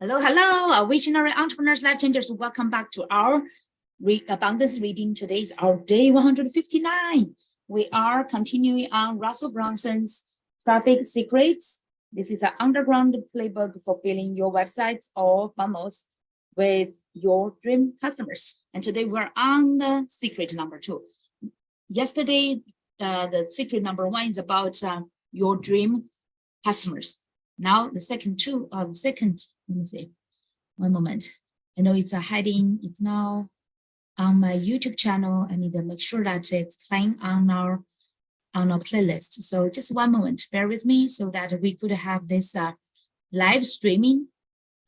Hello, hello, visionary entrepreneurs, life changers. Welcome back to our abundance reading. Today is our day 159. We are continuing on Russell Brunson's Traffic Secrets. This is an underground playbook for filling your websites or funnels with your dream customers. And today we're on the secret number 2. Yesterday, the secret number 1 is about your dream customers. Now the second, let me see, one moment. I know it's a heading. It's now on my YouTube channel. I need to make sure that it's playing on our playlist. So just one moment, bear with me so that we could have this live streaming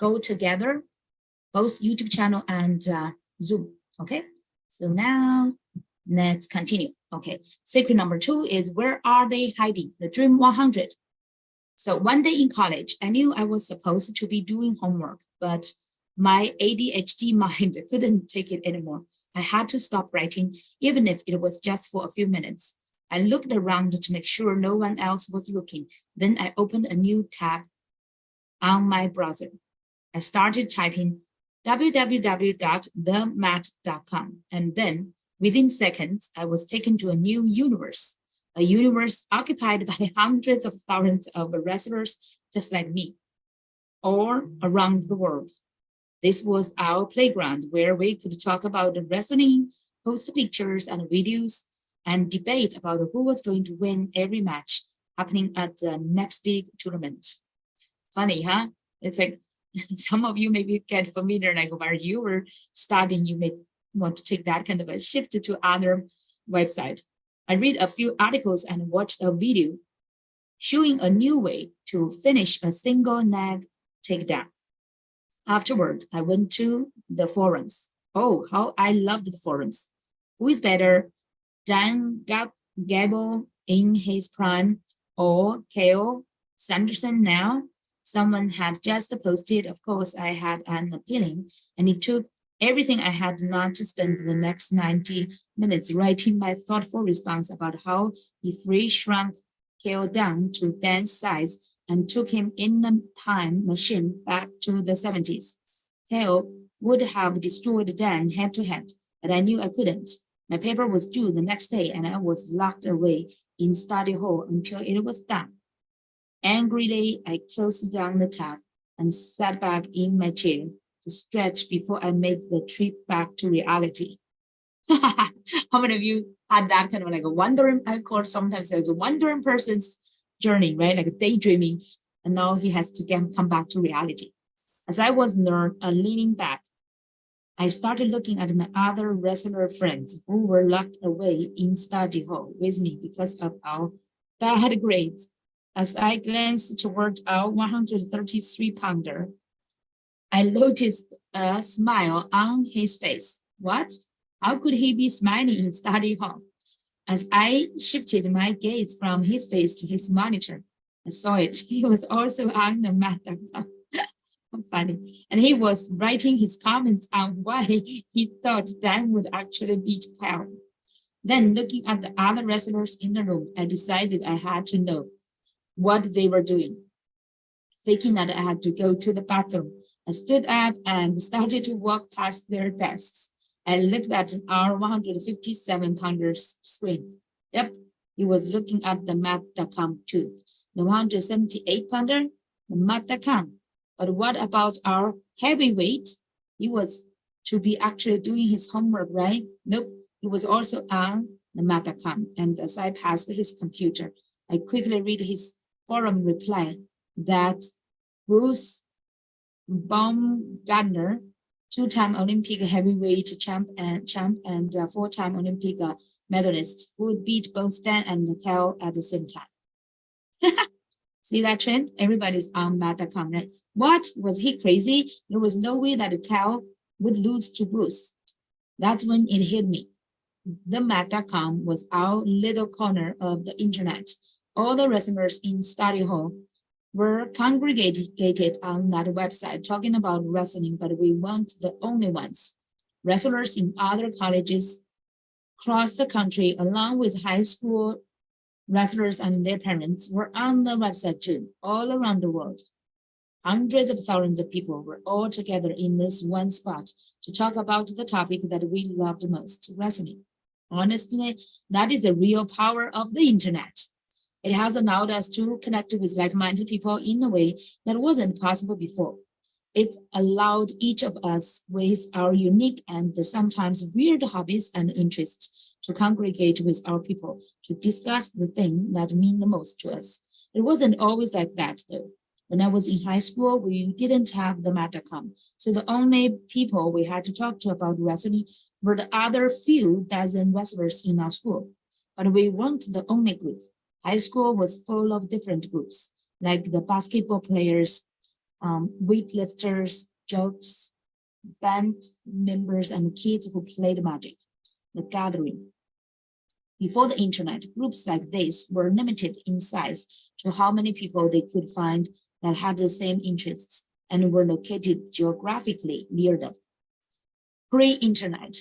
go together, both YouTube channel and Zoom. Okay, so now let's continue. Okay, secret number 2 is where are they hiding? The Dream 100. So one day in college, I knew I was supposed to be doing homework, but my ADHD mind couldn't take it anymore. I had to stop writing, even if it was just for a few minutes. I looked around to make sure no one else was looking. Then I opened a new tab on my browser. I started typing www.themat.com, and then within seconds, I was taken to a new universe. A universe occupied by hundreds of thousands of wrestlers just like me, all around the world. This was our playground where we could talk about wrestling, post pictures and videos, and debate about who was going to win every match happening at the next big tournament. Funny, huh? It's like some of you maybe get familiar, like while you were studying, you may want to take that kind of a shift to other website. I read a few articles and watched a video showing a new way to finish a single leg takedown. Afterward, I went to the forums. Oh, how I loved the forums. Who is better, Dan Gable in his prime or Kale Sanderson now? Someone had just posted. Of course, I had an opinion, and it took everything I had not to spend the next 90 minutes writing my thoughtful response about how he shrunk Kale down to Dan's size and took him in a time machine back to the 70s. Kale would have destroyed Dan head to head, but I knew I couldn't. My paper was due the next day, and I was locked away in study hall until it was done. Angrily, I closed down the tab and sat back in my chair to stretch before I made the trip back to reality. How many of you had that kind of like a wandering, I call it sometimes as a wandering person's journey, right? Like daydreaming, and now he has to come back to reality. As I was leaning back, I started looking at my other wrestler friends who were locked away in study hall with me because of our bad grades. As I glanced toward our 133-pounder, I noticed a smile on his face. What? How could he be smiling in study hall? As I shifted my gaze from his face to his monitor, I saw it. He was also on the mat.com. Funny. And he was writing his comments on why he thought Dan would actually beat Kyle. Then, looking at the other wrestlers in the room, I decided I had to know what they were doing. Thinking that I had to go to the bathroom, I stood up and started to walk past their desks. I looked at our 157-pounder screen. Yep, he was looking at the mat.com too. The 178-pounder, the mat.com. But what about our heavyweight? He was to be actually doing his homework, right? Nope, he was also on the mat.com. And as I passed his computer, I quickly read his forum reply that Bruce Baumgartner, 2-time Olympic heavyweight champ and 4-time Olympic medalist, would beat both Dan and Kyle at the same time. See that trend? Everybody's on mat.com, right? What? Was he crazy? There was no way that Kyle would lose to Bruce. That's when it hit me. The mat.com was our little corner of the internet. All the wrestlers in study hall were congregated on that website talking about wrestling, but we weren't the only ones. Wrestlers in other colleges across the country, along with high school wrestlers and their parents, were on the website too, all around the world. Hundreds of thousands of people were all together in this one spot to talk about the topic that we loved most, wrestling. Honestly, that is the real power of the internet. It has allowed us to connect with like-minded people in a way that wasn't possible before. It's allowed each of us with our unique and sometimes weird hobbies and interests to congregate with our people to discuss the thing that mean the most to us. It wasn't always like that, though. When I was in high school, we didn't have the mat.com. So the only people we had to talk to about wrestling were the other few dozen wrestlers in our school. But we weren't the only group. High school was full of different groups, like the basketball players, weightlifters, jokes, band members, and kids who played magic, the gathering. Before the internet, groups like this were limited in size to how many people they could find that had the same interests and were located geographically near them. Pre-internet,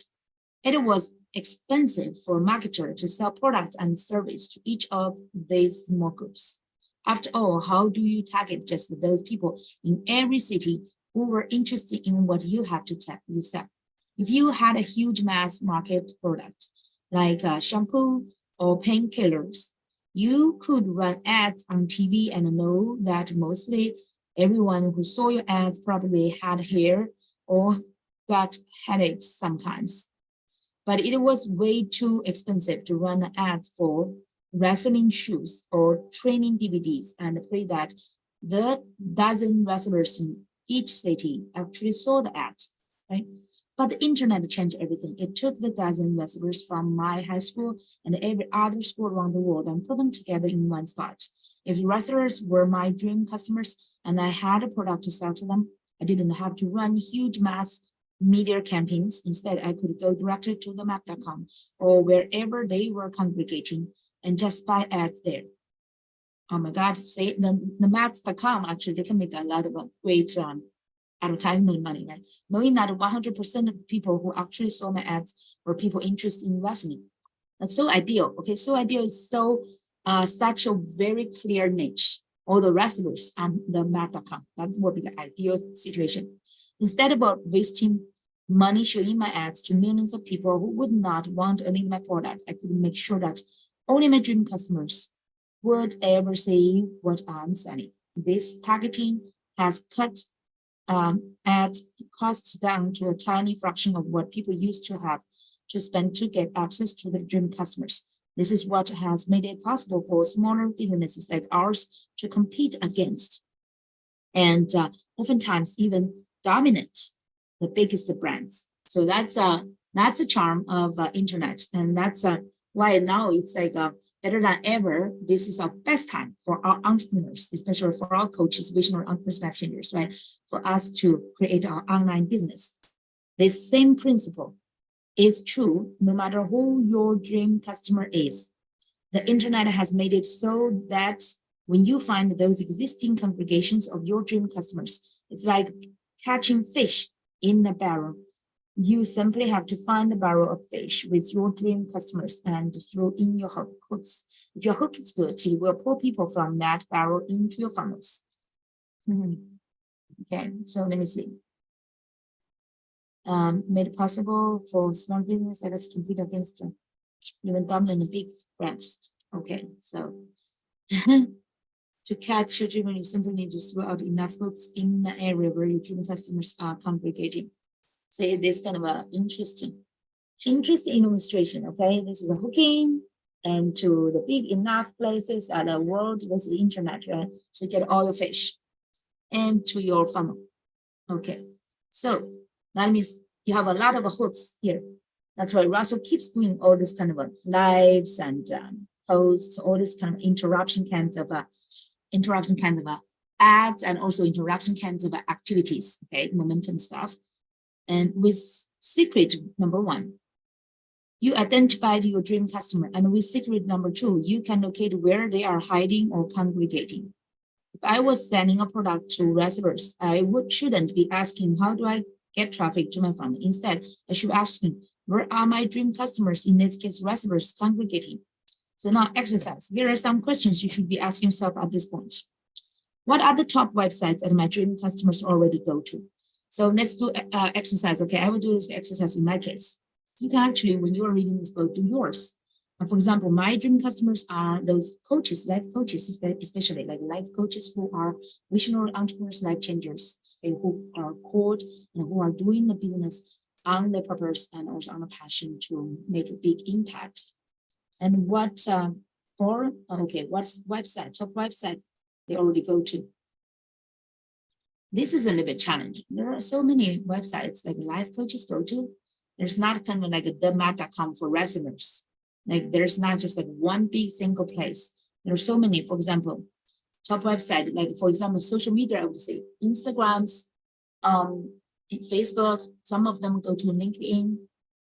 it was expensive for a marketer to sell products and service to each of these small groups. After all, how do you target just those people in every city who were interested in what you have to sell? If you had a huge mass market product like shampoo or painkillers, you could run ads on TV and know that mostly everyone who saw your ads probably had hair or got headaches sometimes. But it was way too expensive to run ads for wrestling shoes or training DVDs and pray that the dozen wrestlers in each city actually saw the ad, right? But the internet changed everything. It took the dozen wrestlers from my high school and every other school around the world and put them together in one spot. If wrestlers were my dream customers and I had a product to sell to them, I didn't have to run huge mass media campaigns. Instead, I could go directly to the map.com or wherever they were congregating and just buy ads there. Oh my God, say the maps.com, actually, they can make a lot of great advertisement money, right? Knowing that 100% of the people who actually saw my ads were people interested in wrestling. That's so ideal, okay? So ideal is so such a very clear niche. All the wrestlers on the map.com, that would be the ideal situation. Instead of wasting money showing my ads to millions of people who would not want to need my product, I could make sure that only my dream customers would ever see what I'm selling. This targeting has cut ad costs down to a tiny fraction of what people used to have to spend to get access to their dream customers. This is what has made it possible for smaller businesses like ours to compete against and oftentimes even dominate the biggest brands. So that's a charm of internet, and that's why now it's like better than ever. This is our best time for our entrepreneurs, especially for our coaches, visionary entrepreneurs, leaders, right? For us to create our online business. This same principle is true no matter who your dream customer is. The internet has made it so that when you find those existing congregations of your dream customers, it's like catching fish in a barrel. You simply have to find a barrel of fish with your dream customers and throw in your hooks. If your hook is good, it will pull people from that barrel into your funnels. Okay, so let me see. Made it possible for small business that is compete against even dominant and big brands. Okay, so to catch your dream, you simply need to throw out enough hooks in the area where your dream customers are congregating. Say this kind of a interesting illustration. Okay, this is a hooking and to the big enough places at the world with the internet, right? So get all your fish and to your funnel. Okay, so that means you have a lot of hooks here. That's why Russell keeps doing all this kind of lives and posts, all this kind of interruption kinds of ads, and also interaction kinds of activities. Okay, momentum stuff. And with secret number 1, you identified your dream customer, and with secret number 2, you can locate where they are hiding or congregating. If I was selling a product to wrestlers, I shouldn't be asking, how do I get traffic to my funnel? Instead, I should ask, where are my dream customers, in this case, wrestlers, congregating? So now exercise. Here are some questions you should be asking yourself at this point. What are the top websites that my dream customers already go to? So let's do exercise. Okay, I will do this exercise in my case. You can actually, when you are reading this book, do yours. For example, my dream customers are those coaches, life coaches, especially like life coaches who are visionary entrepreneurs, life changers, who are called and who are doing the business on their purpose and also on a passion to make a big impact. And what what's website, top website they already go to? This is a little bit challenging. There are so many websites like life coaches go to. There's not kind of like a themat.com for resoners. Like there's not just like one big single place. There are so many, for example, top website, like for example, social media, I would say Instagrams, Facebook, some of them go to LinkedIn.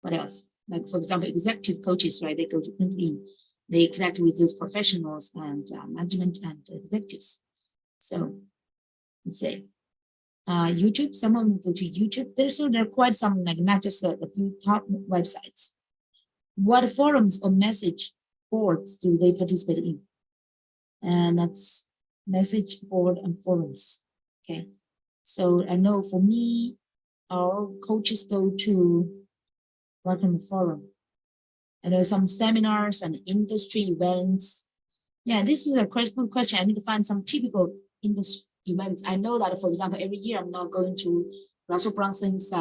What else? Like for example, executive coaches, right? They go to LinkedIn. They connect with those professionals and management and executives. So let's say YouTube, some of them go to YouTube. There are quite some, like not just a few top websites. What forums or message boards do they participate in? And that's message board and forums. Okay. So I know for me, our coaches go to what kind of forum? I know some seminars and industry events. Yeah, this is a good question. I need to find some typical industry events. I know that, for example, every year I'm now going to Russell Brunson's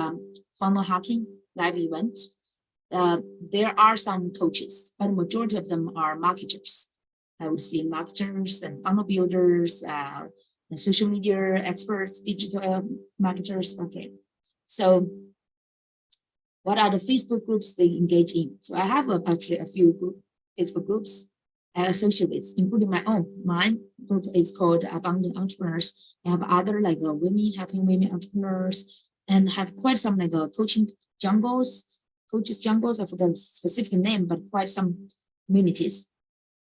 funnel hacking live event. There are some coaches, but the majority of them are marketers. I would say marketers and funnel builders, and social media experts, digital marketers. Okay, so what are the Facebook groups they engage in? So I have actually a few Facebook groups I associate with, including my own. My group is called Abundant Entrepreneurs. I have other like women helping women entrepreneurs, and have quite some like coaching jungles. Coaches jungles, I forgot the specific name, but quite some communities.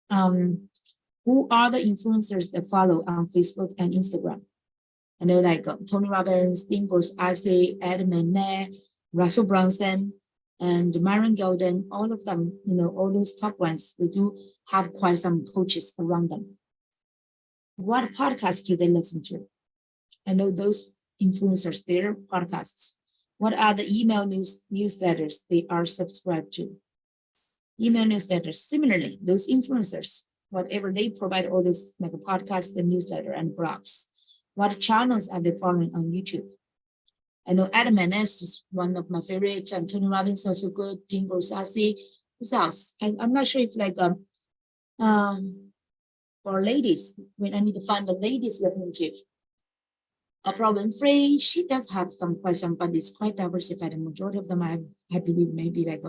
Who are the influencers that follow on Facebook and Instagram? I know like Tony Robbins, Dean Gordon, Ed Manet, Russell Brunson, and Myron Golden, all of them, all those top ones, they do have quite some coaches around them. What podcasts do they listen to? I know those influencers, their podcasts. What are the email newsletters they are subscribed to? Email newsletters. Similarly, those influencers, whatever they provide, all this like a podcast, the newsletter, and blogs. What channels are they following on YouTube? I know Adam and S is one of my favorites, and Tony Robbins is also good. Dean Gordon. Who's else? I'm not sure if like for ladies, when I need to find the ladies representative. Oprah Winfrey, she does have quite some, but it's quite diversified. The majority of them, I believe, maybe like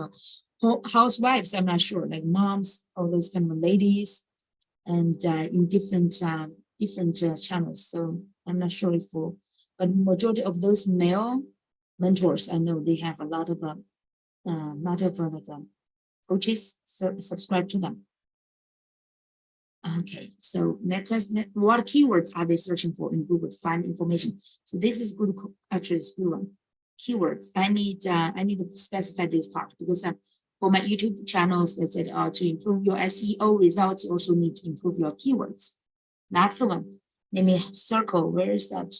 housewives. I'm not sure, like moms, all those kind of ladies, and in different channels. So I'm not sure if but majority of those male mentors, I know they have a lot of coaches subscribe to them. Okay, so next question, what keywords are they searching for in Google to find information? So this is good, actually it's good one. Keywords, I need to specify this part because for my YouTube channels, they said to improve your SEO results, you also need to improve your keywords. That's the one. Let me circle, where is that?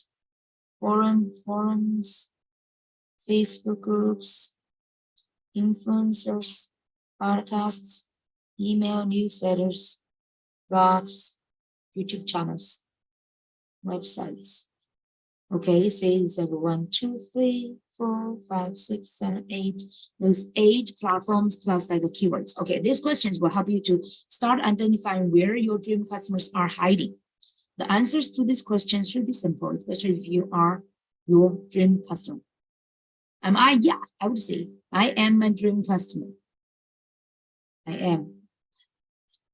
Forums, Facebook groups, influencers, podcasts, email newsletters, blogs, YouTube channels, websites. Okay, say it's like 1, 2, 3, 4, 5, 6, 7, 8. Those 8 platforms plus like the keywords. Okay, these questions will help you to start identifying where your dream customers are hiding. The answers to these questions should be simple, especially if you are your dream customer. Am I? Yeah, I would say I am my dream customer. I am.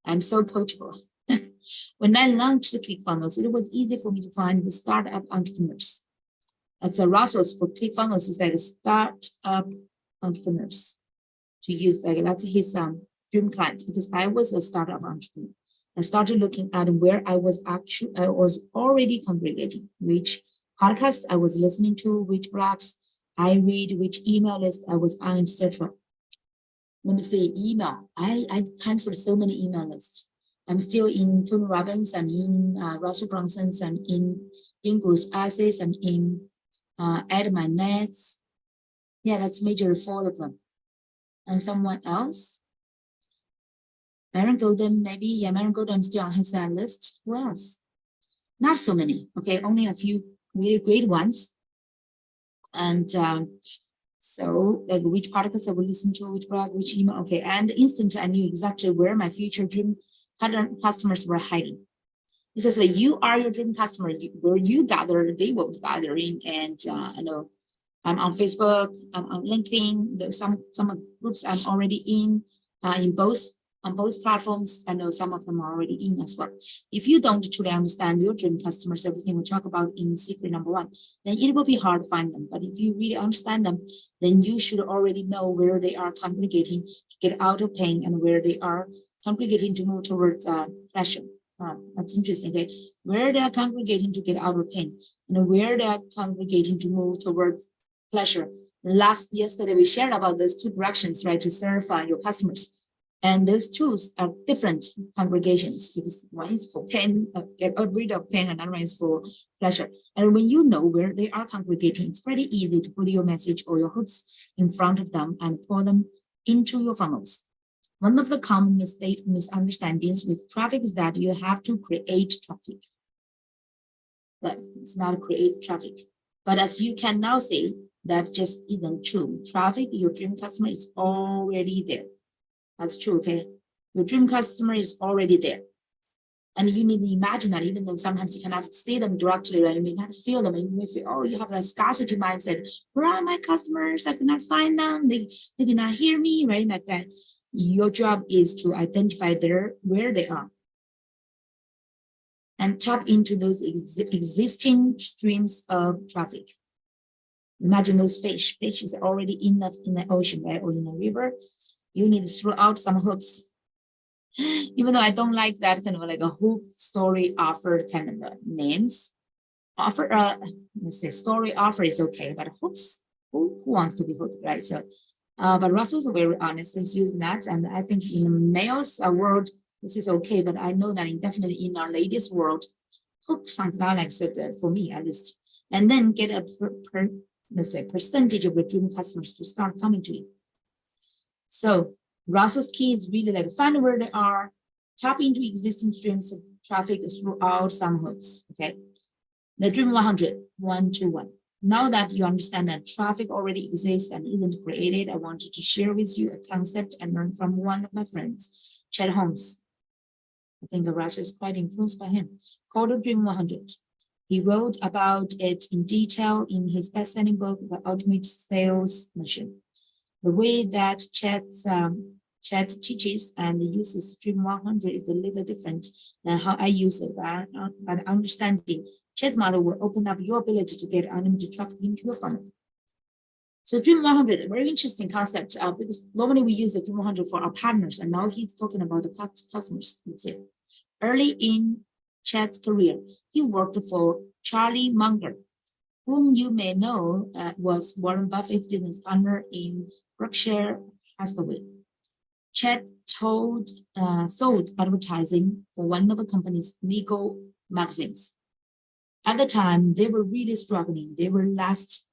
I'm so coachable. When I launched the ClickFunnels, it was easy for me to find the startup entrepreneurs. That's a Russell's for ClickFunnels is like startup entrepreneurs to use. Like that's his dream clients, because I was a startup entrepreneur. I started looking at where I was already congregating, which podcasts I was listening to, which blogs I read, which email list I was on, etc. Let me say email. I canceled so many email lists. I'm still in Tony Robbins, I'm in Russell Brunson's, I'm in Bruce Assis, I'm in Ed Manet's. Yeah, that's major 4 of them. And someone else, Maren Golden, maybe. Yeah, Maren Golden, I'm still on his list. Who else? Not so many. Okay, only a few really great ones. And so, like, which podcasts I will listen to, which blog, which email. Okay, and instantly I knew exactly where my future dream customers were hiding. It says like, you are your dream customer. Where you gather, they will be gathering. And I know I'm on Facebook, I'm on LinkedIn. There's some groups I'm already in on both platforms. I know some of them are already in as well. If you don't truly understand your dream customers, everything we talk about in secret number 1, then it will be hard to find them. But if you really understand them, then you should already know where they are congregating to get out of pain and where they are congregating to move towards pleasure. That's interesting. Okay, where they are congregating to get out of pain and where they are congregating to move towards pleasure. Yesterday we shared about those 2 directions, right, to serve your customers. And those 2 are different congregations, because one is for pain, get rid of pain, and another one is for pleasure. And when you know where they are congregating, it's pretty easy to put your message or your hooks in front of them and pour them into your funnels. One of the common misunderstandings with traffic is that you have to create traffic. But it's not create traffic. But as you can now see, that just isn't true. Traffic, your dream customer is already there. That's true, okay? Your dream customer is already there. And you need to imagine that, even though sometimes you cannot see them directly, right? You may not feel them, and you may feel, oh, you have that scarcity mindset. Where are my customers? I cannot find them. They did not hear me, right? Like that. Your job is to identify where they are and tap into those existing streams of traffic. Imagine those fish. Fish is already in the ocean, right? Or in a river. You need to throw out some hooks. Even though I don't like that kind of like a hook story offer kind of names. Let's say story offer is okay, but hooks, who wants to be hooked, right? So, but Russell's very honest. He's using that, and I think in the males world this is okay, but I know that definitely in our ladies' world, hook sounds not like so good for me at least. And then get a let's say percentage of your dream customers to start coming to you. So Russell's key is really like find where they are, tap into existing streams of traffic throughout some hooks. Okay. The Dream 100, 1 to 1. Now that you understand that traffic already exists and isn't created, I wanted to share with you a concept I learned from one of my friends, Chet Holmes. I think Russell is quite influenced by him, called the Dream 100. He wrote about it in detail in his best-selling book, The Ultimate Sales Machine. The way that Chet teaches and uses Dream 100 is a little different than how I use it, but understanding Chet's model will open up your ability to get unlimited traffic into your funnel. So Dream 100, a very interesting concept because normally we use the Dream 100 for our partners, and now he's talking about the customers. Let's say, early in Chet's career, he worked for Charlie Munger, whom you may know was Warren Buffett's business partner in Berkshire Hathaway. Chet sold advertising for one of the company's legal magazines. At the time, they were really struggling. They were last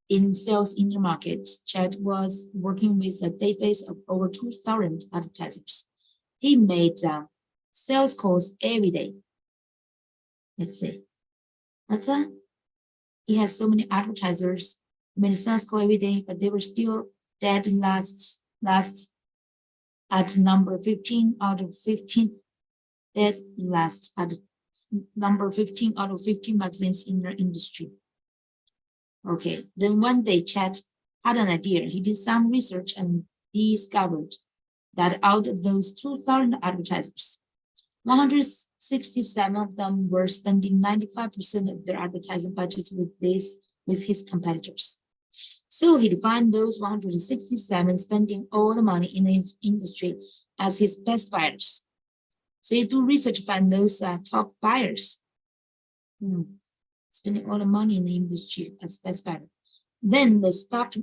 in sales in the market. Chet was working with a database of over 2,000 advertisers. He made sales calls every day. Let's see. What's that? He has so many advertisers, made sales call every day, but they were still dead last at number 15 out of 15. Dead last at number 15 out of 15 magazines in their industry. Okay, then one day Chet had an idea. He did some research and discovered that out of those 2,000 advertisers, 167 of them were spending 95% of their advertising budgets with his competitors. So he defined those 167 spending all the money in his industry as his best buyers. So you do research to find those top buyers, spending all the money in the industry as best buyer. Then they stopped,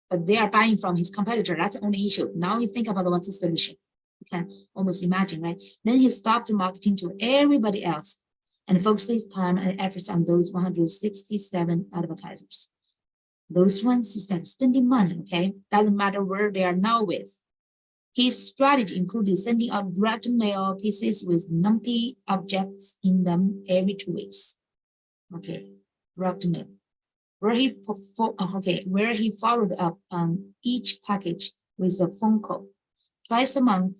but they are buying from his competitor. That's the only issue. Now you think about what's the solution. You can almost imagine, right? Then he stopped marketing to everybody else and focused his time and efforts on those 167 advertisers. Those ones he started spending money, okay? Doesn't matter where they are now with. His strategy included sending out direct mail pieces with numpy objects in them every 2 weeks. Okay, direct mail. Where he followed up on each package with a phone call twice a month.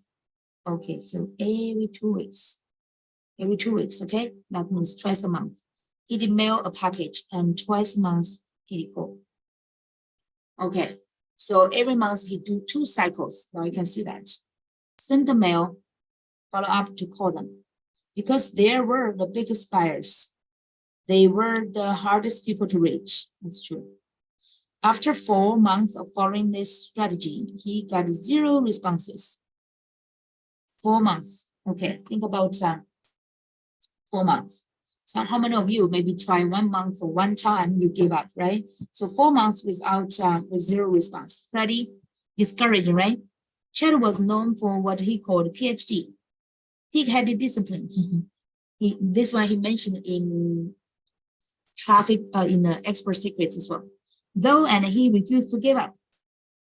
Okay, so every 2 weeks. Every 2 weeks, okay? That means twice a month. He did mail a package and twice a month he did call. Okay, so every month he do 2 cycles. Now you can see that. Send the mail, follow up to call them. Because they were the biggest buyers. They were the hardest people to reach. That's true. After 4 months of following this strategy, he got 0 responses. 4 months. Okay, think about 4 months. So how many of you maybe try 1 month or 1 time you give up, right? So 4 months without with 0 response. Pretty discouraging, right? Chad was known for what he called PhD, pig-headed discipline. This one he mentioned in traffic in the expert secrets as well. Though and he refused to give up.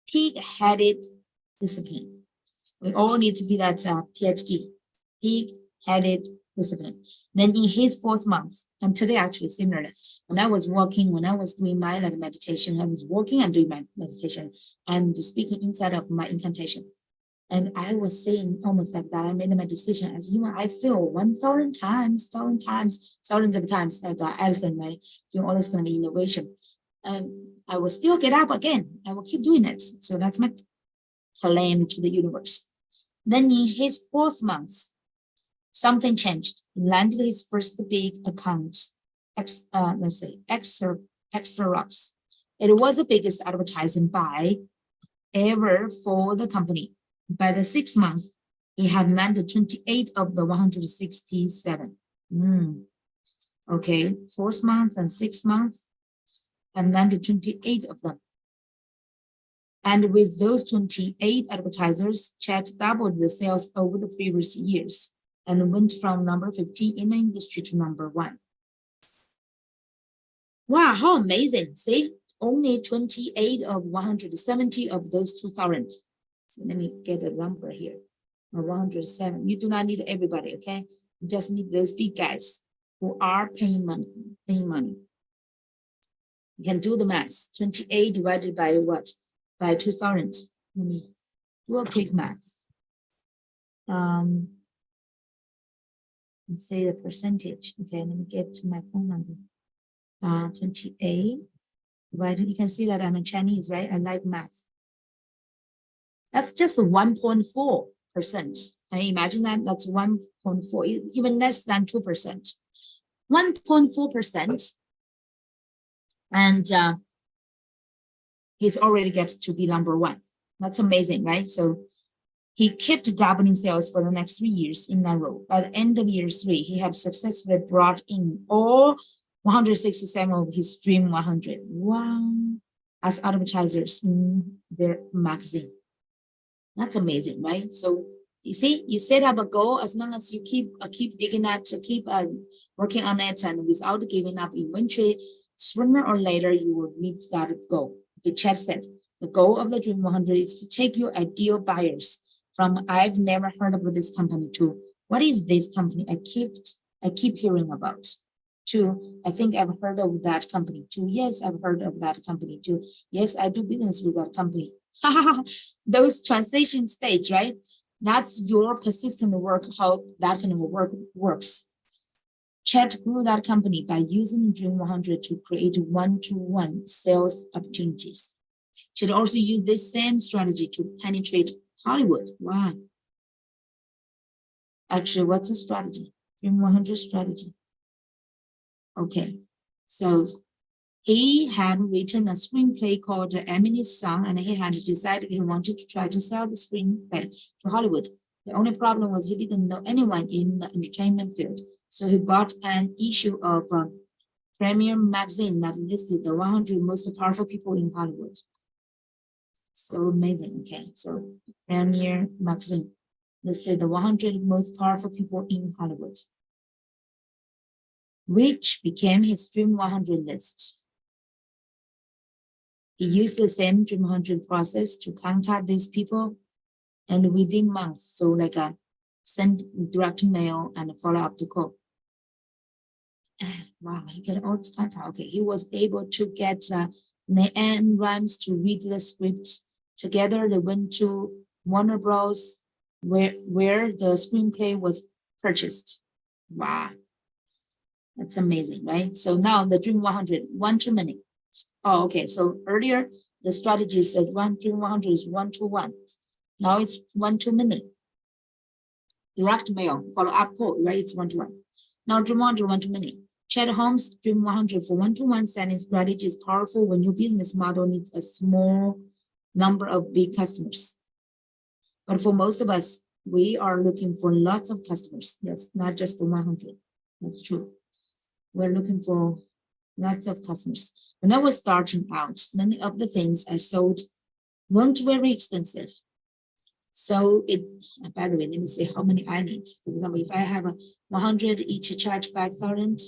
Pig-headed discipline. We all need to be that PhD, pig-headed discipline. Then in his 4th month, and today actually similar. When I was doing my meditation, I was walking and doing my meditation and speaking inside of my incantation. And I was saying almost like that. I made my decision as I feel 1,000 times, thousands of times like Edison, right? Doing all this kind of innovation. And I will still get up again. I will keep doing it. So that's my claim to the universe. Then in his 4th month, something changed. He landed his first big account, Xerox. It was the biggest advertising buy ever for the company. By the 6th month, he had landed 28 of the 167. Okay, 4th month and 6th month, and landed 28 of them. And with those 28 advertisers, Chat doubled the sales over the previous years and went from number 15 in the industry to number 1. Wow, how amazing. See, only 28 of 170 of those 2,000. So let me get a number here. 107. You do not need everybody, okay? You just need those big guys who are paying money. You can do the math. 28 divided by what? By 2,000. Let me do a quick math. Let's say the percentage. Okay, let me get to my phone number. 28 divided. You can see that I'm a Chinese, right? I like math. That's just 1.4%. Can you imagine that? That's 1.4, even less than 2%. 1.4%. And he's already gets to be number 1. That's amazing, right? So he kept doubling sales for the next 3 years in a row. By the end of year 3, he had successfully brought in all 167 of his Dream 100. Wow. As advertisers in their magazine. That's amazing, right? So you see, you set up a goal. As long as you keep digging at, keep working on it, and without giving up, eventually, sooner or later, you will meet that goal. The chat said, the goal of the Dream 100 is to take your ideal buyers from I've never heard of this company to what is this company I keep hearing about, to I think I've heard of that company, to yes, I've heard of that company, to yes, I do business with that company. Those transition states, right? That's your persistent work, how that kind of work works. Chat grew that company by using Dream 100 to create one-to-one sales opportunities. Chat also used this same strategy to penetrate Hollywood. Wow. Actually, what's the strategy? Dream 100 strategy. Okay, so he had written a screenplay called Emily's Song, and he had decided he wanted to try to sell the screenplay to Hollywood. The only problem was he didn't know anyone in the entertainment field. So he bought an issue of Premier magazine that listed the 100 most powerful people in Hollywood. So amazing, okay? So Premier magazine. let's say the 100 most powerful people in Hollywood, which became his Dream 100 list. He used the same Dream 100 process to contact these people, and within months, so like send direct mail and follow up the call. Wow, he got all this contact. Okay, he was able to get Naeem Rhymes to read the script. Together, they went to Warner Bros. where the screenplay was purchased. Wow, that's amazing, right? So now the Dream 100, 1 to many. Oh, okay. So earlier the strategy said Dream 100 is 1 to 1. Now it's 1 to many. Direct mail, follow up call, right? It's 1 to 1. Now Dream 100, 1 to many. Chet Holmes' Dream 100 for 1 to 1 sending strategy is powerful when your business model needs a small number of big customers. But for most of us, we are looking for lots of customers. That's not just the 100. That's true. We're looking for lots of customers. When I was starting out, many of the things I sold weren't very expensive. So by the way, let me see how many I need. For example, if I have a 100, each charge 5,000,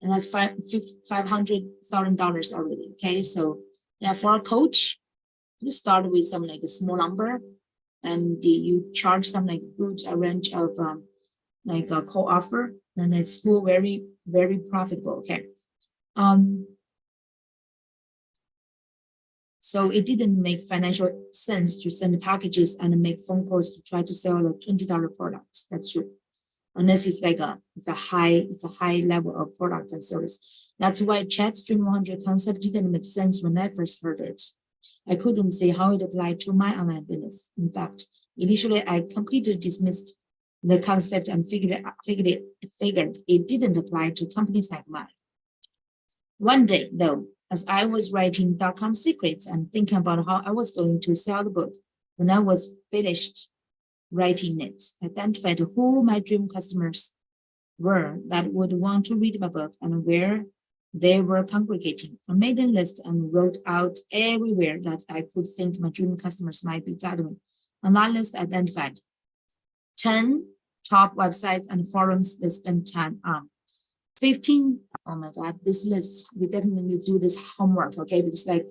and that's $500,000 already. Okay, so yeah, for a coach, you start with some like a small number, and you charge some like good range of like a co-offer, and it's still very, very profitable. Okay. So it didn't make financial sense to send packages and make phone calls to try to sell a $20 product. That's true. Unless it's like it's a high level of product and service. That's why Chat's Dream 100 concept didn't make sense when I first heard it. I couldn't see how it applied to my online business. In fact, initially I completely dismissed the concept and figured it didn't apply to companies like mine. One day, though, as I was writing .com secrets and thinking about how I was going to sell the book, when I was finished writing it, I identified who my dream customers were that would want to read my book and where they were congregating. I made a list and wrote out everywhere that I could think my dream customers might be gathering. On that list, I identified 10 top websites and forums they spend time on. 15, oh my God, this list, we definitely need to do this homework, okay? Because like,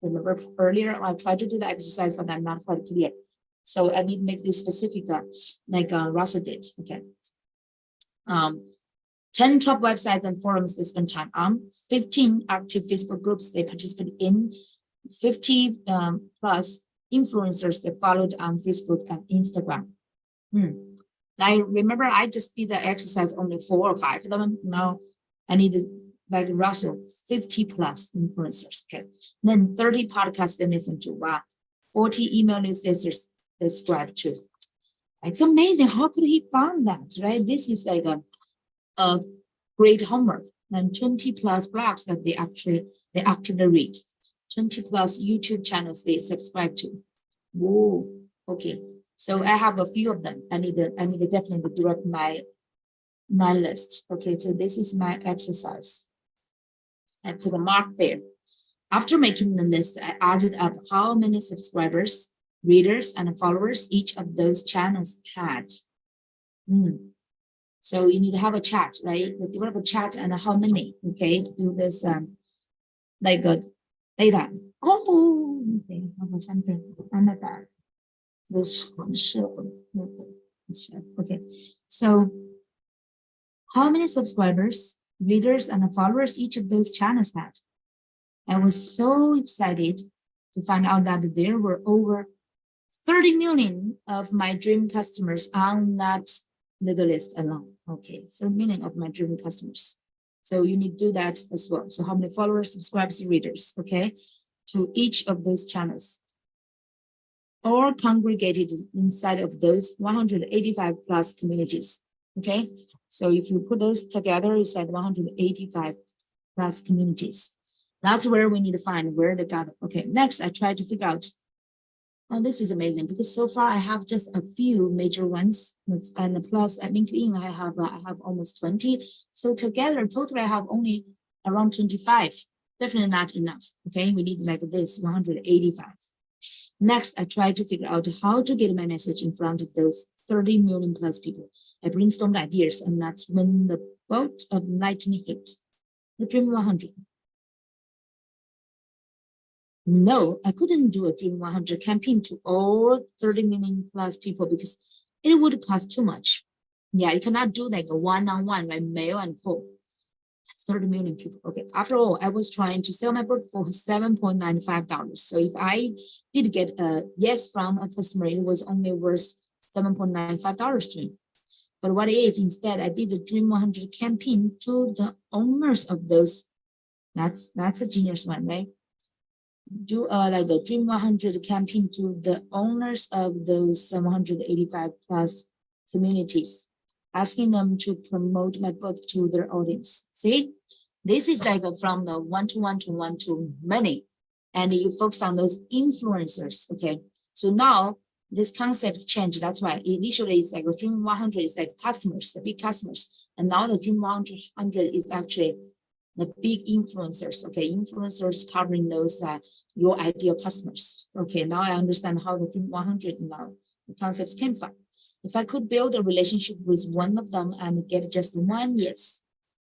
remember earlier, I tried to do the exercise, but I'm not quite clear. So I need to make this specific, like Russell did, okay? 10 top websites and forums they spend time on, 15 active Facebook groups they participate in, 50 plus influencers they followed on Facebook and Instagram. I remember I just did the exercise only 4 or 5 of them. Now I need to, like Russell, 50 plus influencers. Okay. Then 30 podcasts they listen to. Wow. 40 email newsletters they subscribe to. It's amazing. How could he found that, right? This is like a great homework. And 20 plus blogs that they actively read. 20 plus YouTube channels they subscribe to. Whoa. Okay. So I have a few of them. I need to definitely direct my list. Okay, so this is my exercise. I put a mark there. After making the list, I added up how many subscribers, readers, and followers each of those channels had. So you need to have a chat, right? You develop a chat and how many, okay? Do this like a data. Oh, okay, something. Oh my God. This okay. So how many subscribers, readers, and followers each of those channels had? I was so excited to find out that there were over 30 million of my dream customers on that little list alone. Okay, so million of my dream customers. So you need to do that as well. So how many followers, subscribers, readers, okay, to each of those channels, or congregated inside of those 185 plus communities. Okay, so if you put those together, it's like 185 plus communities. That's where we need to find where they gather. Okay, next I try to figure out. Oh, this is amazing because so far I have just a few major ones, and plus at LinkedIn I have almost 20. So together, totally I have only around 25. Definitely not enough. Okay, we need like this 185. Next, I tried to figure out how to get my message in front of those 30 million plus people. I brainstormed ideas, and that's when the bolt of lightning hit. The Dream 100. No, I couldn't do a Dream 100 campaign to all 30 million plus people because it would cost too much. Yeah, you cannot do like a one-on-one, like mail and call. 30 million people. Okay. After all, I was trying to sell my book for $7.95. So if I did get a yes from a customer, it was only worth $7.95 to me. But what if instead I did a Dream 100 campaign to the owners of those? That's a genius one, right? Do like a Dream 100 campaign to the owners of those 185 plus communities, asking them to promote my book to their audience. See, this is like from the one-to-one to one-to-many, and you focus on those influencers. Okay, so now this concept changed. That's why initially it's like a Dream 100 is like customers, the big customers, and now the Dream 100 is actually the big influencers. Okay, influencers covering those your ideal customers. Okay, now I understand how the Dream 100 now the concepts came from. If I could build a relationship with one of them and get just one yes,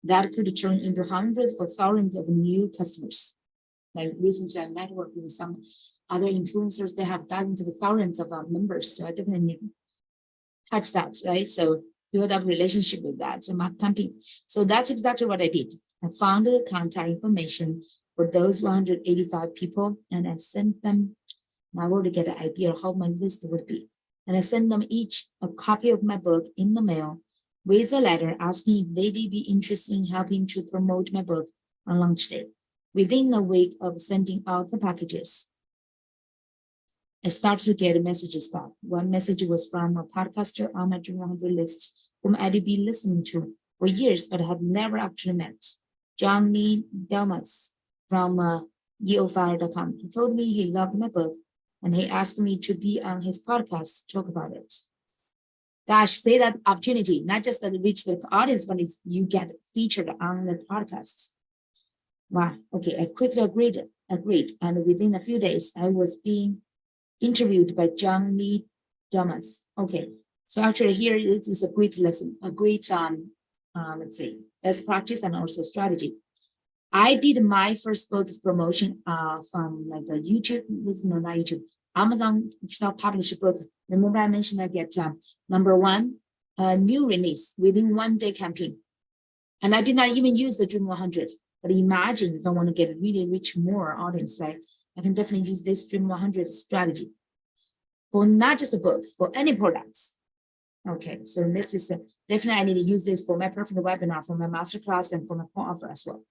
that could turn into hundreds or thousands of new customers. Like recently, I networked with some other influencers. They have dozens of thousands of members. So I definitely touch that, right? So build up relationship with that. So my campaign. So that's exactly what I did. I found the contact information for those 185 people, and I sent them. I already get an idea of how my list would be. And I sent them each a copy of my book in the mail with a letter asking if they'd be interested in helping to promote my book on launch day. Within a week of sending out the packages, I started to get messages back. One message was from a podcaster on my Dream 100 list, whom I'd been listening to for years, but had never actually met. Zheng from yeofire.com. He told me he loved my book, and he asked me to be on his podcast to talk about it. Gosh, say that opportunity, not just to reach the audience, but it's you get featured on the podcast. Wow. Okay, I quickly agreed, and within a few days, I was being interviewed by Zheng. Okay, so actually here this is a great lesson, a great let's say best practice and also strategy. I did my first book's promotion from like a YouTube, not YouTube, Amazon self-published book. Remember I mentioned I get #1 new release within 1 day campaign. And I did not even use the Dream 100. But imagine if I want to get really reach more audience, right? I can definitely use this Dream 100 strategy for not just a book, for any products. Okay, so this is definitely I need to use this for my personal webinar, for my masterclass, and for my core offer as well.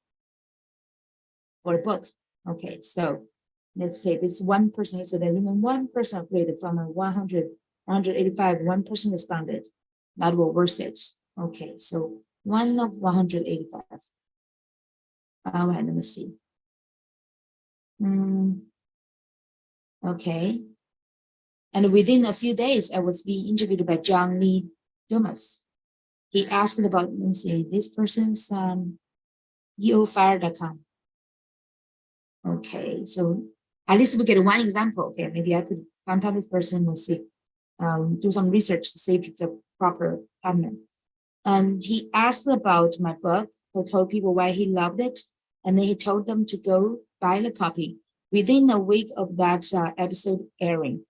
For a book. Okay, so let's say this one person said that even one person upgraded from a 185, one person responded. That will worth it. Okay, so 1 of 185. All right, let me see. Okay. And within a few days, I was being interviewed by Zheng. He asked about, let me see, this person's yeofire.com. Okay, so at least we get one example. Okay, maybe I could contact this person and see, do some research to see if it's a proper partner. And he asked about my book. He told people why he loved it, and then he told them to go buy the copy. Within a week of that episode airing,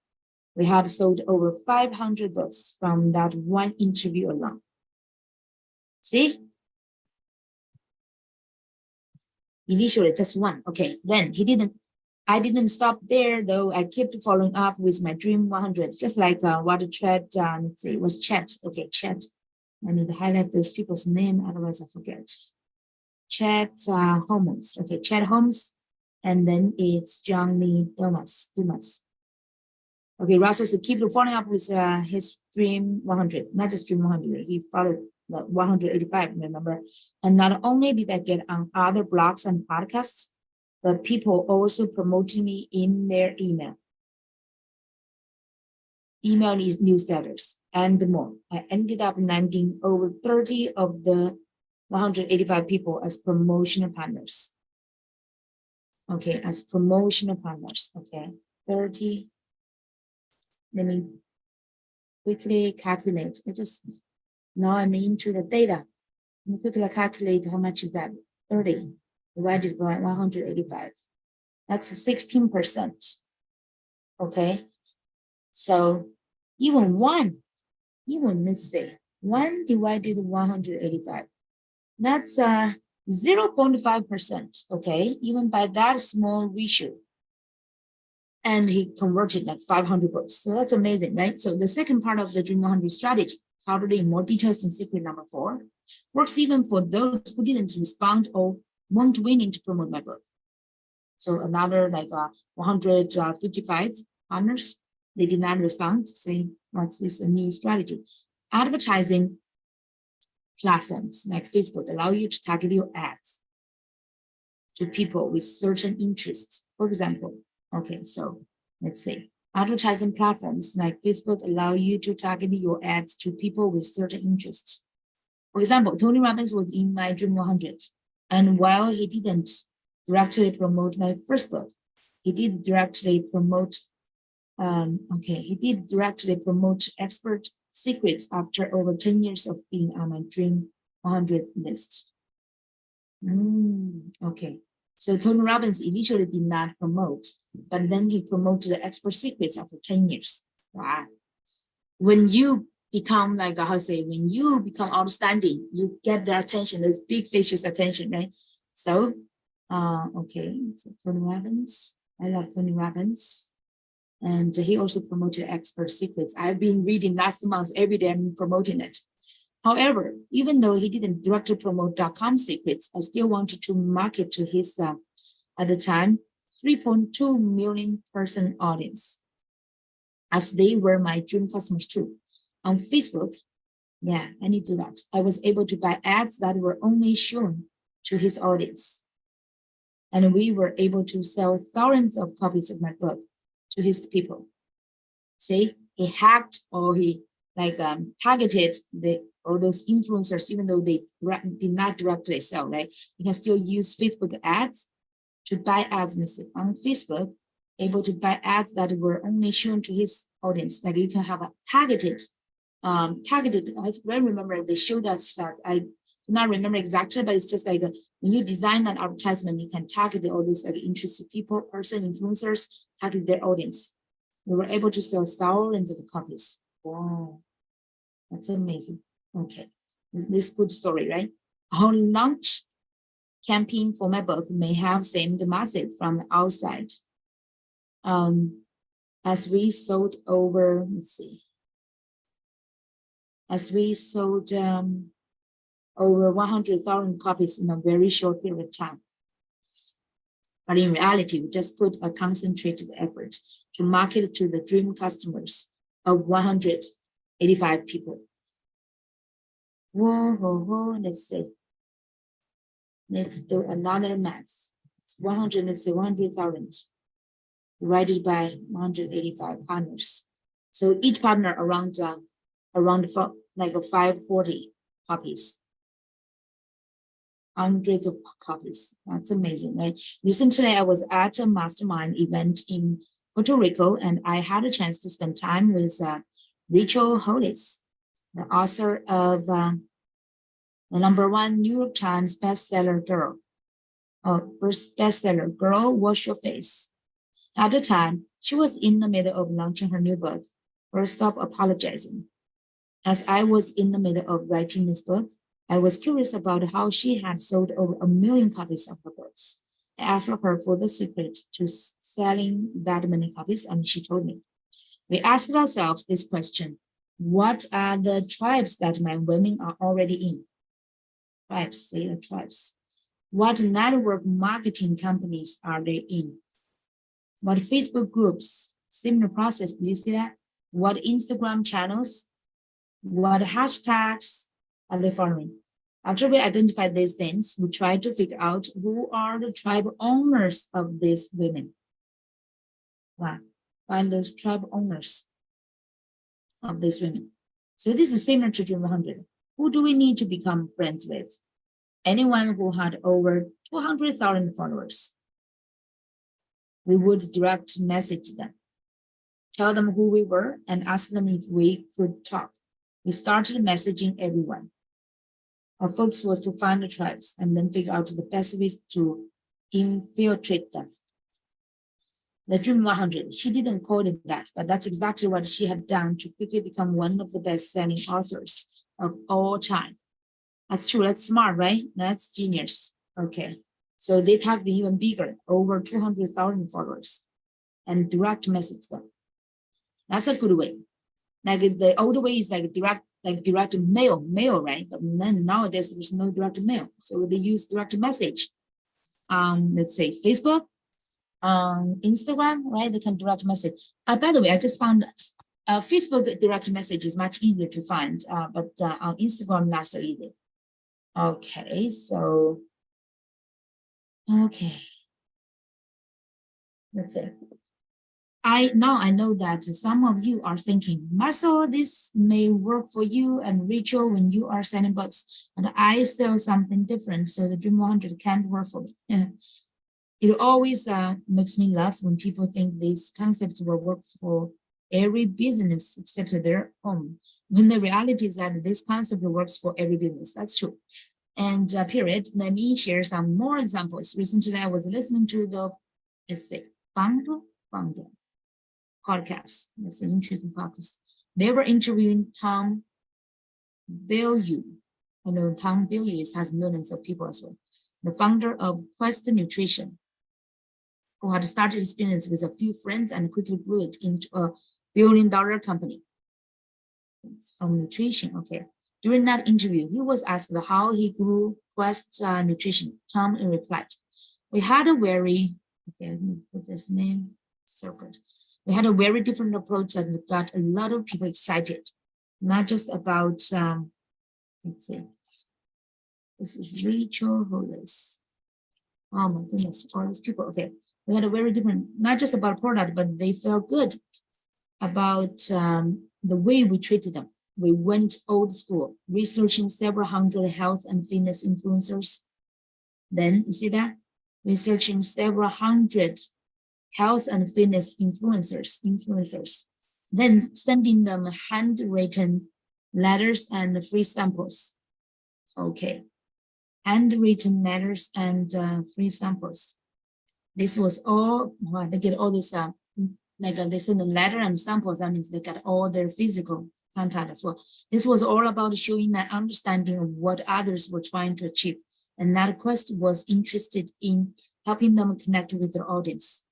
we had sold over 500 books from that one interview alone. See? Initially, just one. Okay, then I didn't stop there though. I kept following up with my Dream 100, just like what a thread, let's see, it was Chat. Okay, Chat. I need to highlight those people's name, otherwise I forget. Chat Holmes. Okay, Chat Holmes. And then it's Zheng Dumas. Okay, Russell, so keep following up with his Dream 100, not just Dream 100. He followed the 185, remember? And not only did I get on other blogs and podcasts, but people also promoting me in their email newsletters, and more. I ended up landing over 30 of the 185 people as promotional partners. Okay, as promotional partners. Okay, 30. Let me quickly calculate. Now I'm into the data. Let me quickly calculate how much is that. 30 divided by 185. That's 16%. Okay. So even let's say 1 divided 185. That's 0.5%. Okay. Even by that small ratio. And he converted like 500 books. So that's amazing, right? So the second part of the Dream 100 strategy, covered in more details in secret number 4, works even for those who didn't respond or weren't willing to promote my book. So another like 155 partners, they did not respond, saying, what's this a new strategy? Advertising platforms like Facebook allow you to target your ads to people with certain interests. For example, okay, so let's say advertising platforms like Facebook allow you to target your ads to people with certain interests. For example, Tony Robbins was in my Dream 100, and while he didn't directly promote my first book, he did directly promote expert secrets after over 10 years of being on my Dream 100 list. Okay, so Tony Robbins initially did not promote, but then he promoted the expert secrets after 10 years. Wow. When you become like, when you become outstanding, you get the attention, this big fish's attention, right? So, okay, so Tony Robbins, I love Tony Robbins. And he also promoted expert secrets. I've been reading last month, every day I'm promoting it. However, even though he didn't directly promote .com secrets, I still wanted to market to his, at the time, 3.2 million person audience, as they were my dream customers too. On Facebook, yeah, I need to do that. I was able to buy ads that were only shown to his audience. And we were able to sell thousands of copies of my book to his people. See, he hacked or he targeted all those influencers, even though they did not directly sell, right? You can still use Facebook ads to buy ads on Facebook, able to buy ads that were only shown to his audience. Like you can have a targeted, I remember they showed us that, I do not remember exactly, but it's just like when you design an advertisement, you can target all those like interested people, influencers, target their audience. We were able to sell thousands of copies. Wow, that's amazing. Okay, this good story, right? Our launch campaign for my book may have seemed massive from the outside. As we sold over, over 100,000 copies in a very short period of time. But in reality, we just put a concentrated effort to market to the dream customers of 185 people. Whoa, let's see. Let's do another math. It's 100,000 divided by 185 partners. So each partner around 540 copies. Hundreds of copies. That's amazing, right? Recently, I was at a mastermind event in Puerto Rico, and I had a chance to spend time with Rachel Hollis, the author of the #1 New York Times bestseller Girl, Wash Your Face. At the time, she was in the middle of launching her new book, Girl, Stop Apologizing. As I was in the middle of writing this book, I was curious about how she had sold over 1 million copies of her books. I asked her for the secret to selling that many copies, and she told me. We asked ourselves this question: what are the tribes that my women are already in? Tribes, say the tribes. What network marketing companies are they in? What Facebook groups? Similar process, did you see that? What Instagram channels? What hashtags are they following? After we identify these things, we try to figure out who are the tribe owners of these women. Wow. Find those tribe owners of these women. So this is similar to Dream 100. Who do we need to become friends with? Anyone who had over 200,000 followers. we would direct message them, tell them who we were, and ask them if we could talk. We started messaging everyone. Our focus was to find the tribes and then figure out the best ways to infiltrate them. The Dream 100, she didn't call it that, but that's exactly what she had done to quickly become one of the best-selling authors of all time. That's true. That's smart, right? That's genius. Okay. So they targeted even bigger, over 200,000 followers, and direct message them. That's a good way. Like the old way is like direct mail, right? But then nowadays there's no direct mail. So they use direct message. Let's say Facebook, Instagram, right? They can direct message. By the way, I just found Facebook direct message is much easier to find, but on Instagram, not so easy. Okay, so, okay. Let's see. I know that some of you are thinking, Marcel, this may work for you and Rachel when you are selling books, and I sell something different, so the Dream 100 can't work for me. It always makes me laugh when people think these concepts will work for every business except their own, when the reality is that this concept works for every business. That's true. And period. Let me share some more examples. Recently, I was listening to the Founder podcast. That's an interesting podcast. They were interviewing Tom Bilyeu. I know Tom Bilyeu has millions of people as well. The founder of Quest Nutrition, who had started his business with a few friends and quickly grew it into a billion-dollar company. It's from nutrition, okay. During that interview, he was asked how he grew Quest Nutrition. Tom replied, we had a very, okay, let me put this name, circled. We had a very different approach that got a lot of people excited, not just about, let's see, this is Rachel Hollis. Oh my goodness, all these people, okay. We had a very different, not just about product, but they felt good about the way we treated them. We went old school, researching several hundred health and fitness influencers. Then, you see that? Researching several hundred health and fitness influencers. Then sending them handwritten letters and free samples. Okay. Handwritten letters and free samples. This was all, well, they get all this, like they send a letter and samples, that means they got all their physical contact as well. This was all about showing an understanding of what others were trying to achieve. And that Quest was interested in helping them connect with their audience.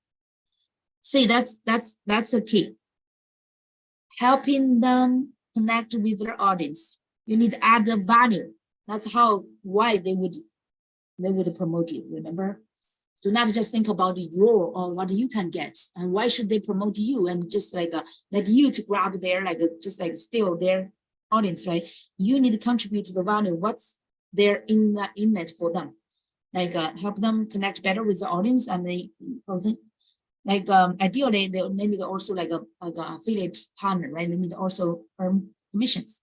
See, that's a key. Helping them connect with their audience. You need to add the value. That's why they would promote you, remember? Do not just think about your or what you can get, and why should they promote you and just like let you to grab their just steal their audience, right? You need to contribute to the value. What's there in it for them? Help them connect better with the audience, and they ideally they need also like a affiliate partner, right? They need to also earn commissions.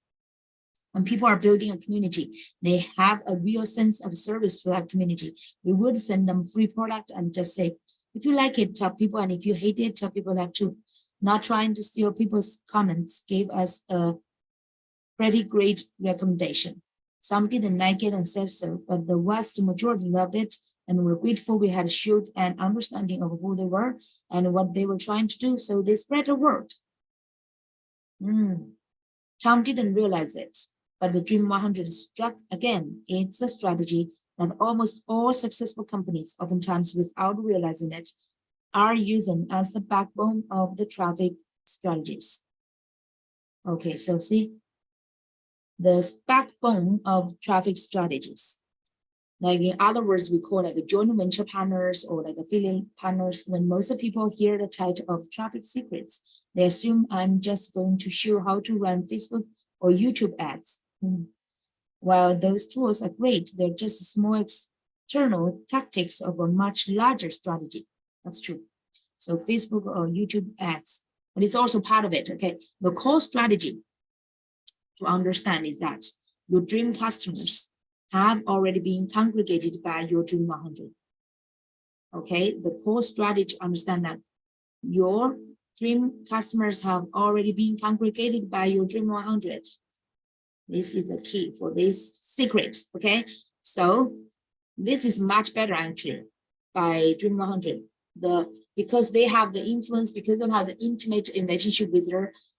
When people are building a community, they have a real sense of service to that community. We would send them free product and just say, if you like it, tell people, and if you hate it, tell people that too. Not trying to steal people's comments gave us a pretty great recommendation. Some didn't like it and said so, but the vast majority loved it and were grateful we had showed an understanding of who they were and what they were trying to do, so they spread the word. Tom didn't realize it, but the Dream 100 struck again. It's a strategy that almost all successful companies, oftentimes without realizing it, are using as the backbone of the traffic strategies. Okay, so see, the backbone of traffic strategies. Like in other words, we call it joint venture partners or like affiliate partners. When most people hear the title of traffic secrets, they assume I'm just going to show how to run Facebook or YouTube ads. While those tools are great, they're just small external tactics of a much larger strategy. That's true. So Facebook or YouTube ads, but it's also part of it, okay? The core strategy to understand is that your dream customers have already been congregated by your Dream 100. Okay, the core strategy to understand that your dream customers have already been congregated by your Dream 100. This is the key for this secret. Okay, so this is much better actually by Dream 100. Because they have the influence, because they have the intimate relationship with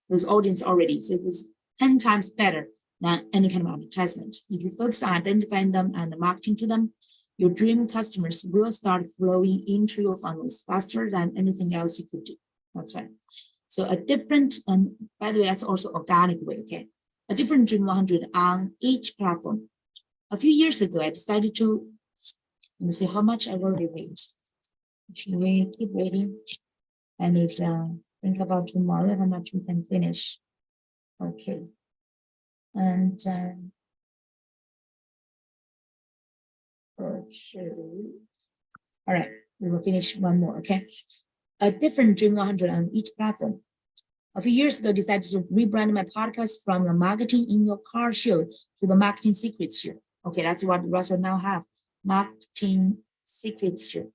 those audience already. So it's 10 times better than any kind of advertisement. If you focus on identifying them and marketing to them, your dream customers will start flowing into your funnels faster than anything else you could do. That's right. So a different, and by the way, that's also organic way, okay? A different Dream 100 on each platform. A few years ago, I decided to, let me see how much I already read. Should we keep reading? I need to think about tomorrow, how much we can finish. Okay. And okay. All right, we will finish one more, okay? A different Dream 100 on each platform. A few years ago, I decided to rebrand my podcast from the Marketing in Your Car show to the Marketing Secrets show. Okay, that's what Russell now have. Marketing Secrets show.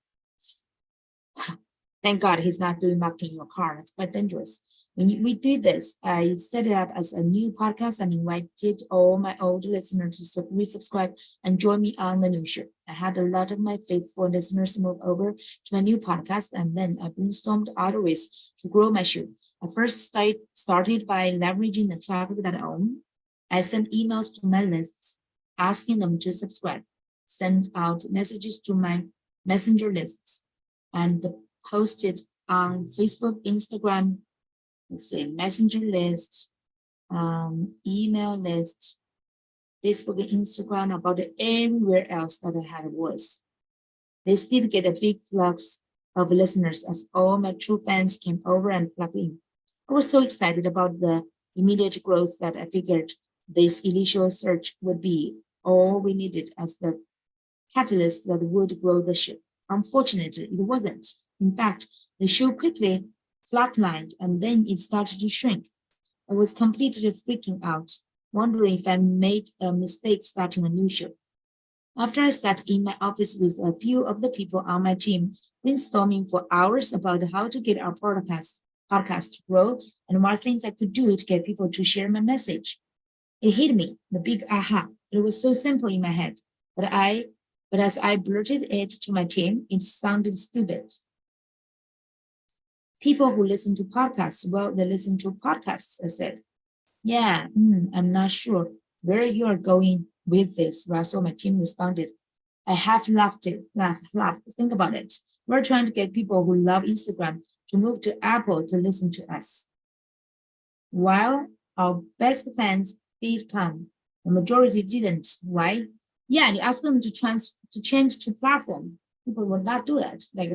Thank God he's not doing marketing in your car. That's quite dangerous. When we did this, I set it up as a new podcast and invited all my old listeners to resubscribe and join me on the new show. I had a lot of my faithful listeners move over to my new podcast, and then I brainstormed other ways to grow my show. I first started by leveraging the traffic that I own. I sent emails to my lists, asking them to subscribe, sent out messages to my messenger lists, and posted on Facebook, Instagram, let's see, messenger list, email list, Facebook and Instagram, about everywhere else that I had a voice. They still get a big flux of listeners as all my true fans came over and plugged in. I was so excited about the immediate growth that I figured this initial surge would be all we needed as the catalyst that would grow the show. Unfortunately, it wasn't. In fact, the show quickly flatlined and then it started to shrink. I was completely freaking out, wondering if I made a mistake starting a new show. After I sat in my office with a few of the people on my team, brainstorming for hours about how to get our podcast to grow and what things I could do to get people to share my message, it hit me, the big aha. It was so simple in my head, but as I blurted it to my team, it sounded stupid. People who listen to podcasts, well, they listen to podcasts, I said. Yeah, I'm not sure where you are going with this, Russell, my team responded. I half laughed. Think about it. We're trying to get people who love Instagram to move to Apple to listen to us. While our best fans did come, the majority didn't. Why? Yeah, and you ask them to change to platform. People will not do that. Like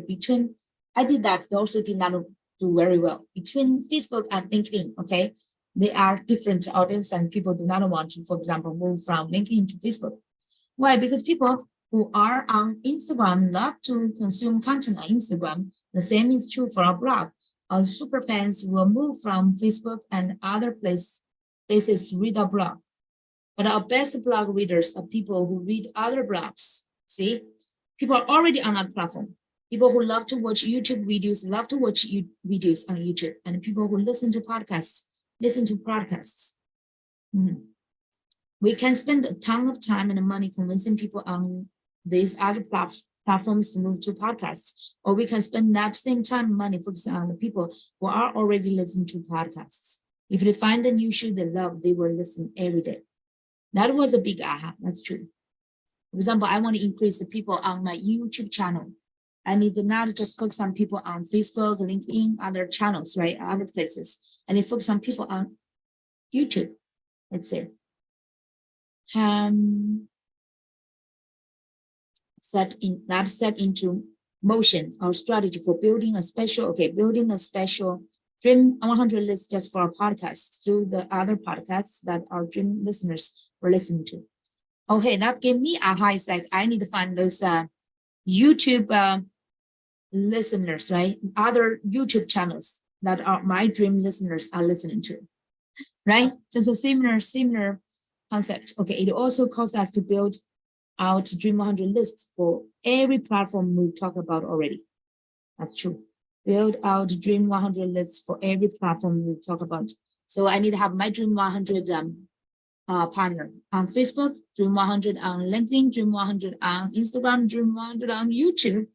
I did that. They also did not do very well. Between Facebook and LinkedIn, okay, they are different audience and people do not want to, for example, move from LinkedIn to Facebook. Why? Because people who are on Instagram love to consume content on Instagram. The same is true for our blog. Our super fans will move from Facebook and other places to read our blog. But our best blog readers are people who read other blogs. See, people are already on our platform. People who love to watch YouTube videos, love to watch videos on YouTube, and people who listen to podcasts. We can spend a ton of time and money convincing people on these other platforms to move to podcasts, or we can spend that same time and money focusing on the people who are already listening to podcasts. If they find a new show they love, they will listen every day. That was a big aha. That's true. For example, I want to increase the people on my YouTube channel. I need to not just focus on people on Facebook, LinkedIn, other channels, right? Other places. And then focus on people on YouTube. Let's say. Set into motion our strategy for building a special Dream 100 list just for our podcast through the other podcasts that our dream listeners were listening to. Okay, that gave me aha. It's like I need to find those YouTube listeners, right? Other YouTube channels that are my dream listeners are listening to, right? Just a similar concept. Okay, it also caused us to build out Dream 100 lists for every platform we talk about already. That's true. Build out Dream 100 lists for every platform we talk about. So I need to have my Dream 100 partner on Facebook, Dream 100 on LinkedIn, Dream 100 on Instagram, Dream 100 on YouTube.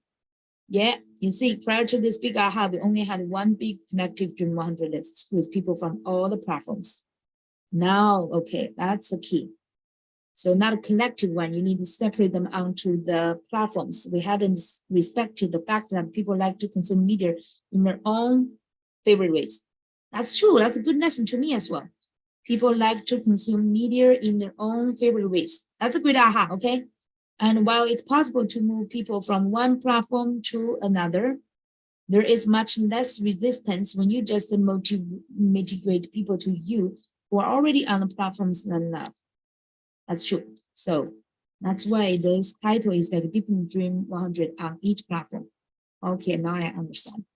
Yeah, you see, prior to this big aha, we only had one big connective Dream 100 list with people from all the platforms. Now, okay, that's the key. So not a collective one, you need to separate them onto the platforms. We hadn't respected the fact that people like to consume media in their own favorite ways. That's true, that's a good lesson to me as well. People like to consume media in their own favorite ways. That's a good aha, okay? And while it's possible to move people from one platform to another, there is much less resistance when you just motivate people to you who are already on the platforms than love. That's true. So that's why this title is like different Dream 100 on each platform. Okay, now I understand.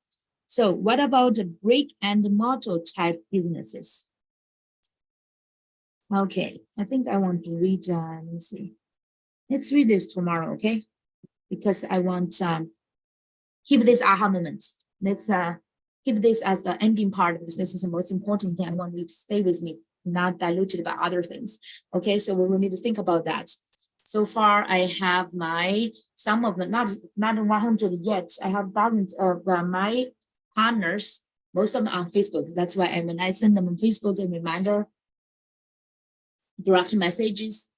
So what about the brick and mortar type businesses? Okay, I think I want to read, let me see. Let's read this tomorrow, okay? Because I want keep this aha moment. Let's keep this as the ending part because this is the most important thing. I want you to stay with me, not diluted by other things. Okay, so we will need to think about that. So far, I have some of them, not 100 yet. I have thousands of my partners, most of them on Facebook. That's why when I send them on Facebook a reminder, direct messages,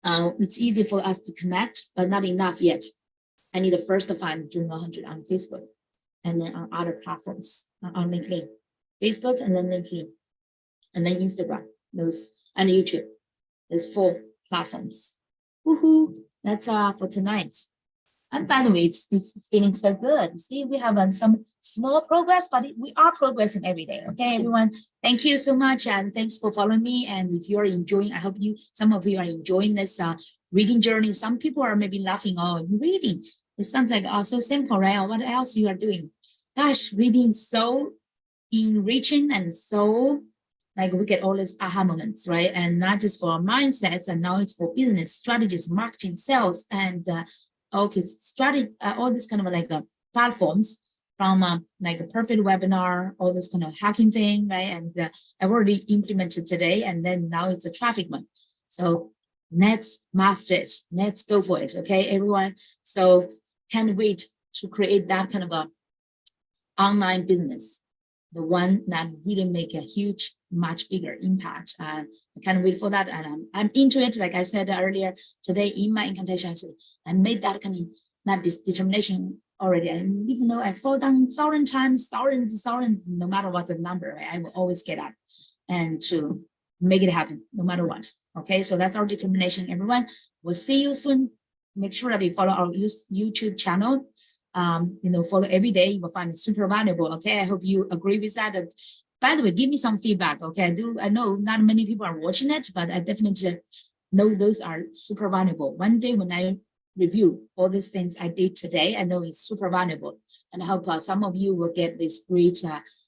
it's easy for us to connect, but not enough yet. I need to first find Dream 100 on Facebook and then on other platforms, on LinkedIn, Facebook, and then LinkedIn, and then Instagram, those, and YouTube, those 4 platforms. Woohoo! That's for tonight. And by the way, it's feeling so good. See, we have some small progress, but we are progressing every day. Okay, everyone. Thank you so much, and thanks for following me. And if you're enjoying, I hope some of you are enjoying this reading journey. Some people are maybe laughing, oh, reading. It sounds like so simple, right? What else you are doing? Gosh, reading is so enriching and so like we get all these aha moments, right? And not just for our mindsets, and now it's for business strategies, marketing, sales, and okay, strategy, all this kind of like platforms from like a perfect webinar, all this kind of hacking thing, right? And I've already implemented today, and then now it's a traffic one. So let's master it. Let's go for it, okay, everyone? So can't wait to create that kind of a online business, the one that really make a huge, much bigger impact. I can't wait for that, and I'm into it. Like I said earlier today in my incantation, I made that kind of this determination already. And even though I fall down 1,000 times, thousands, no matter what the number, right, I will always get up and to make it happen, no matter what. Okay, so that's our determination, everyone. We'll see you soon. Make sure that you follow our YouTube channel. Follow every day. You will find it super valuable. Okay, I hope you agree with that. And by the way, give me some feedback. Okay, I know not many people are watching it, but I definitely know those are super valuable. One day when I review all these things I did today, I know it's super valuable, and I hope some of you will get this great,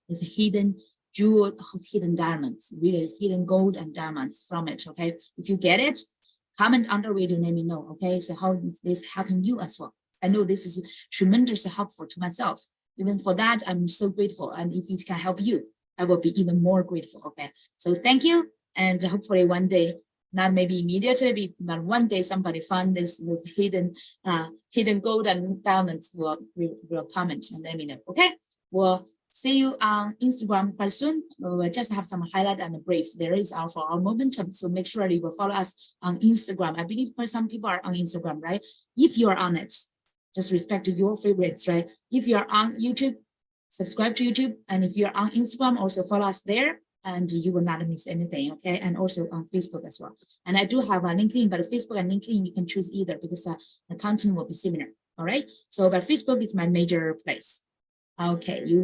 this hidden jewel, hidden diamonds, really hidden gold and diamonds from it. Okay, if you get it, comment under it to let me know. Okay, so how is this helping you as well? I know this is tremendously helpful to myself. Even for that, I'm so grateful. And if it can help you, I will be even more grateful. Okay, so thank you, and hopefully one day, not maybe immediately, but one day somebody find this hidden gold and diamonds will comment and let me know. Okay, we'll see you on Instagram quite soon. We'll just have some highlight and a brief. There is for our momentum, so make sure you will follow us on Instagram. I believe some people are on Instagram, right? If you are on it, just respect to your favorites, right? If you are on YouTube, subscribe to YouTube, and if you're on Instagram, also follow us there, and you will not miss anything. Okay, and also on Facebook as well. And I do have a LinkedIn, but Facebook and LinkedIn you can choose either because the content will be similar. All right, so but Facebook is my major place. Okay, you